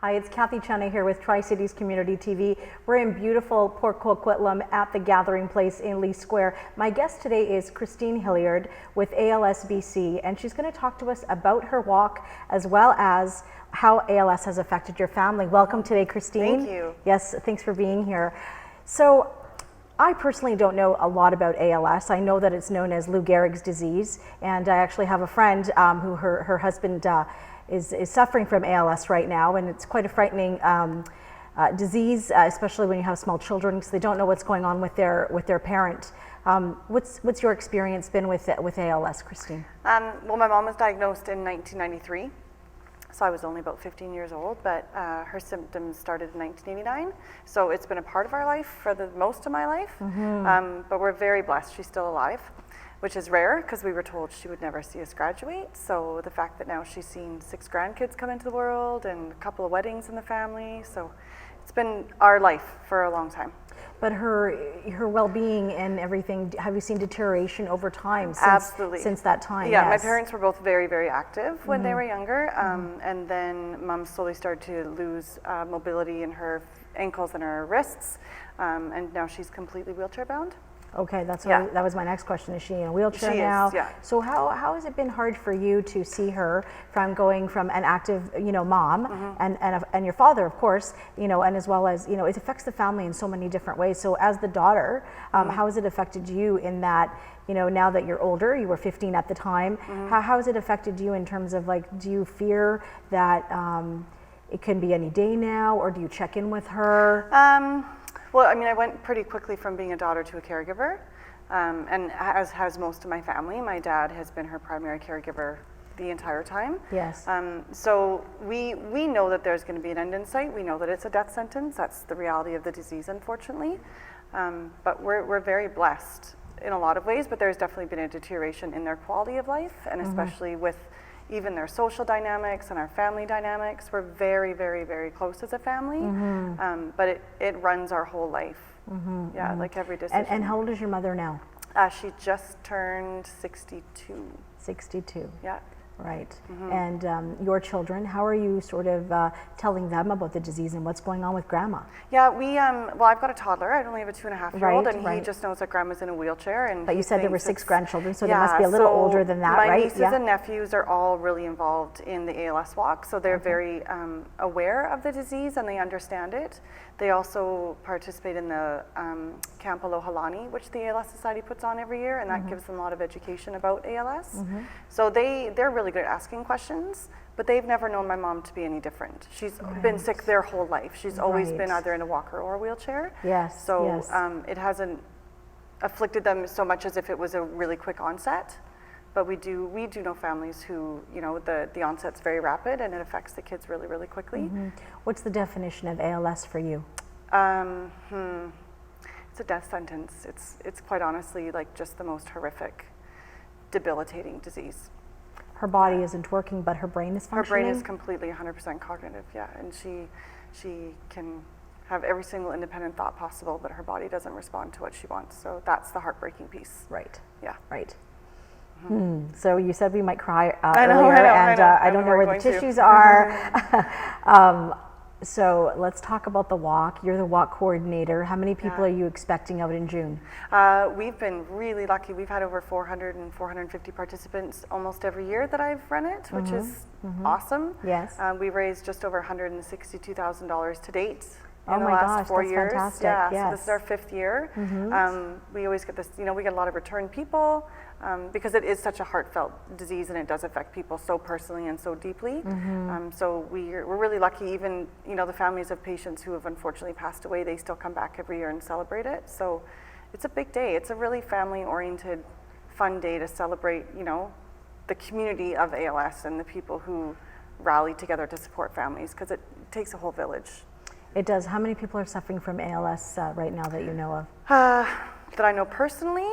Hi, it's Cathy Chena here with Tri-Cities Community TV. We're in beautiful Port Coquitlam at the Gathering Place in Lee Square. My guest today is Christine Hilliard with ALS BC, and she's going to talk to us about her walk as well as how ALS has affected your family. Welcome today, Christine. Thank you. Yes, thanks for being here. So, I personally don't know a lot about ALS. I know that it's known as Lou Gehrig's disease, and I actually have a friend who her husband is suffering from ALS right now, and it's quite a frightening disease, especially when you have small children, because they don't know what's going on with their parent. What's your experience been with ALS, Christine? Well, my mom was diagnosed in 1993, so I was only about 15 years old, but her symptoms started in 1989, so it's been a part of our life for the most of my life, but we're very blessed she's still alive, which is rare because we were told she would never see us graduate. So the fact that now she's seen 6 grandkids come into the world and a couple of weddings in the family, so it's been our life for a long time. But her well-being and everything, have you seen deterioration over time since that time? Yeah, Yes. My parents were both very, very active when they were younger, and then Mom slowly started to lose mobility in her ankles and her wrists, and now she's completely wheelchair-bound. Okay, that was my next question. Is she in a wheelchair now? Yeah. So how has it been hard for you to see her from going from an active, mom and your father, of course, and as well as, it affects the family in so many different ways. So as the daughter, how has it affected you in that, now that you're older, you were 15 at the time, how has it affected you in terms of do you fear that it can be any day now, or do you check in with her? Well, I mean, I went pretty quickly from being a daughter to a caregiver, and as has most of my family. My dad has been her primary caregiver the entire time. Yes. So we know that there's going to be an end in sight. We know that it's a death sentence. That's the reality of the disease, unfortunately. But we're very blessed in a lot of ways, but there's definitely been a deterioration in their quality of life, and especially with even their social dynamics and our family dynamics. We're very, very, very close as a family, but it runs our whole life. Like every decision. And how old is your mother now? She just turned 62. 62. Yeah. Right. And your children, how are you sort of telling them about the disease and what's going on with grandma? Yeah, well, I've got a toddler. I only have a 2.5-year-old, and he just knows that grandma's in a wheelchair. And but you said there were 6 grandchildren, so they must be a little older than that, right? My nieces and nephews are all really involved in the ALS Walk, so they're very aware of the disease and they understand it. They also participate in the Camp Alohalani, which the ALS Society puts on every year, and that gives them a lot of education about ALS. So they're really good at asking questions, but they've never known my mom to be any different. She's been sick their whole life. She's always been either in a walker or a wheelchair. Yes. So it hasn't afflicted them so much as if it was a really quick onset. But we do know families who, the onset's very rapid and it affects the kids really, really quickly. What's the definition of ALS for you? It's a death sentence. It's quite honestly just the most horrific, debilitating disease. Her body isn't working, but her brain is functioning? Her brain is completely 100% cognitive, yeah. And she can have every single independent thought possible, but her body doesn't respond to what she wants. So that's the heartbreaking piece. Right. Yeah. Right. So you said we might cry I know, earlier, I know. I don't know where the tissues are. So let's talk about the walk. You're the walk coordinator. How many people are you expecting out in June? We've been really lucky. We've had over 400 and 450 participants almost every year that I've run it, which is awesome. Yes. We've raised just over $162,000 to date. In the last 4 years. Fantastic. Yeah, yes. So this is our 5th year. We always get this, we get a lot of return people because it is such a heartfelt disease and it does affect people so personally and so deeply. So we're really lucky. Even, the families of patients who have unfortunately passed away, they still come back every year and celebrate it. So it's a big day. It's a really family-oriented, fun day to celebrate, the community of ALS and the people who rally together to support families, because it takes a whole village. It does. How many people are suffering from ALS right now that you know of? That I know personally,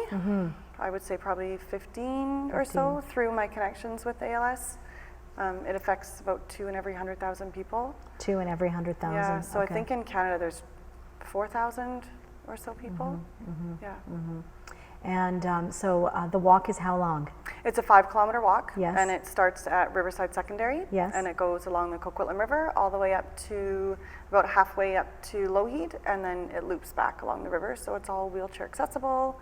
I would say probably 15 or so through my connections with ALS. It affects about 2 in every 100,000 people. 2 in every 100,000. Yeah, so I think in Canada there's 4,000 or so people. Yeah. And so the walk is how long? It's a 5-kilometer walk, Yes. and it starts at Riverside Secondary, Yes. and it goes along the Coquitlam River all the way up to about halfway up to Lougheed, and then it loops back along the river, so it's all wheelchair accessible,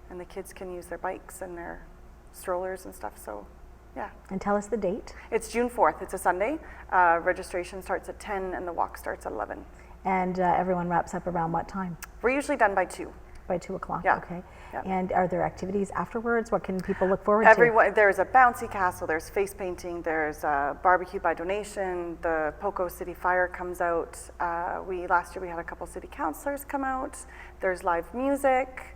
and the kids can use their bikes and their strollers and stuff, so yeah. And tell us the date. It's June 4th, it's a Sunday. Registration starts at 10 and the walk starts at 11. And everyone wraps up around what time? We're usually done by 2. By 2 o'clock, Yeah. okay. Yeah. And are there activities afterwards? What can people look forward to? Everyone, there's a bouncy castle, there's face painting, there's a barbecue by donation, the Poco City Fire comes out. Last year we had a couple city councilors come out. There's live music.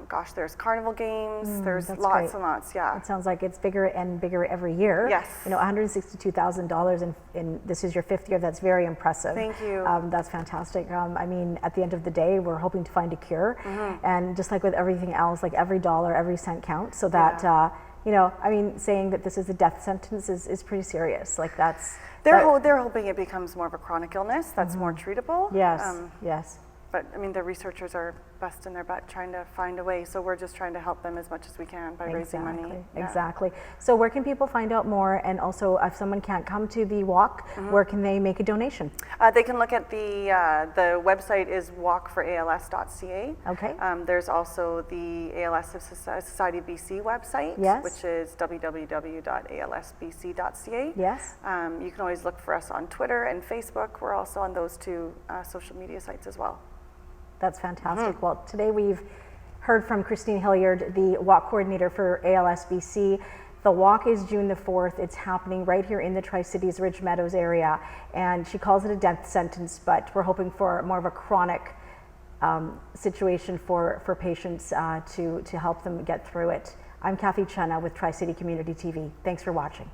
Gosh, there's carnival games. There's that's lots great. and lots, yeah. It sounds like it's bigger and bigger every year. Yes. You know, $162,000 in this is your 5th year. That's very impressive. Thank you. That's fantastic. I mean, at the end of the day, we're hoping to find a cure. And just like with everything else, like every dollar, every cent counts. So that, you know, I mean, saying that this is a death sentence is pretty serious. Like that's... They're hoping it becomes more of a chronic illness that's more treatable. Yes, yes. But I mean, the researchers are busting their butt trying to find a way, so we're just trying to help them as much as we can by raising money. Yeah. Exactly. So where can people find out more? And also, if someone can't come to the walk, where can they make a donation? They can look at the website is walkforals.ca. Okay. There's also the ALS Society BC website, Yes. which is www.alsbc.ca. Yes. You can always look for us on Twitter and Facebook. We're also on those 2 social media sites as well. That's fantastic. Well, today we've heard from Christine Hilliard, the walk coordinator for ALS BC. The walk is June the 4th. It's happening right here in the Tri-Cities Ridge Meadows area. And she calls it a death sentence, but we're hoping for more of a chronic situation for patients to help them get through it. I'm Kathy Chenna with Tri-City Community TV. Thanks for watching.